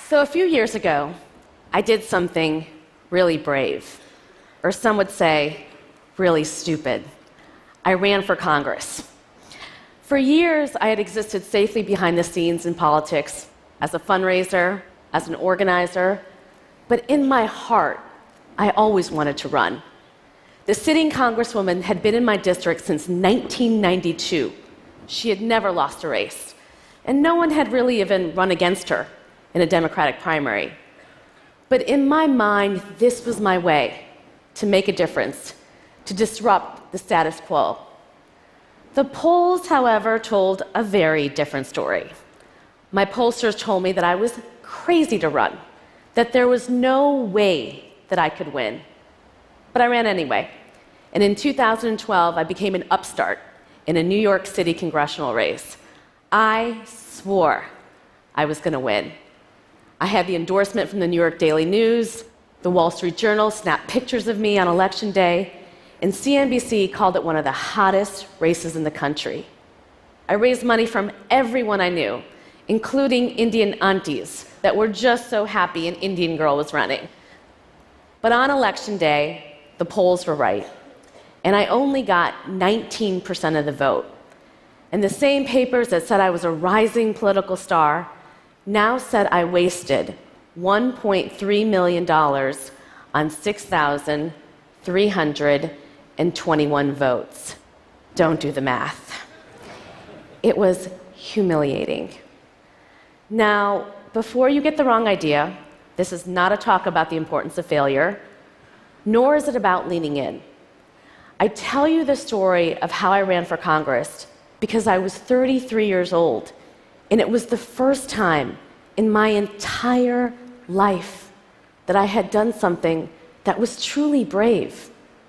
So a few years ago, I did something really brave, or some would say, really stupid. I ran for Congress. For years, I had existed safely behind the scenes in politics as a fundraiser, as an organizer, but in my heart, I always wanted to run. The sitting congresswoman had been in my district since 1992. She had never lost a race, and no one had really even run against her in a Democratic primary. But in my mind, this was my way to make a difference, to disrupt the status quo. The polls, however, told a very different story. My pollsters told me that I was crazy to run, that there was no way that I could win. But I ran anyway. And in 2012, I became an upstart in a New York City congressional race. I swore I was going to win. I had the endorsement from the New York Daily News, the Wall Street Journal snapped pictures of me on Election Day, and CNBC called it one of the hottest races in the country. I raised money from everyone I knew, including Indian aunties that were just so happy an Indian girl was running. But on Election Day, the polls were right, and I only got 19% of the vote. And the same papers that said I was a rising political star now said I wasted $1.3 million on 6,321 votes. Don't do the math. It was humiliating. Now, before you get the wrong idea, this is not a talk about the importance of failure, nor is it about leaning in. I tell you the story of how I ran for Congress because I was 33 years old, and it was the first time in my entire life that I had done something that was truly brave.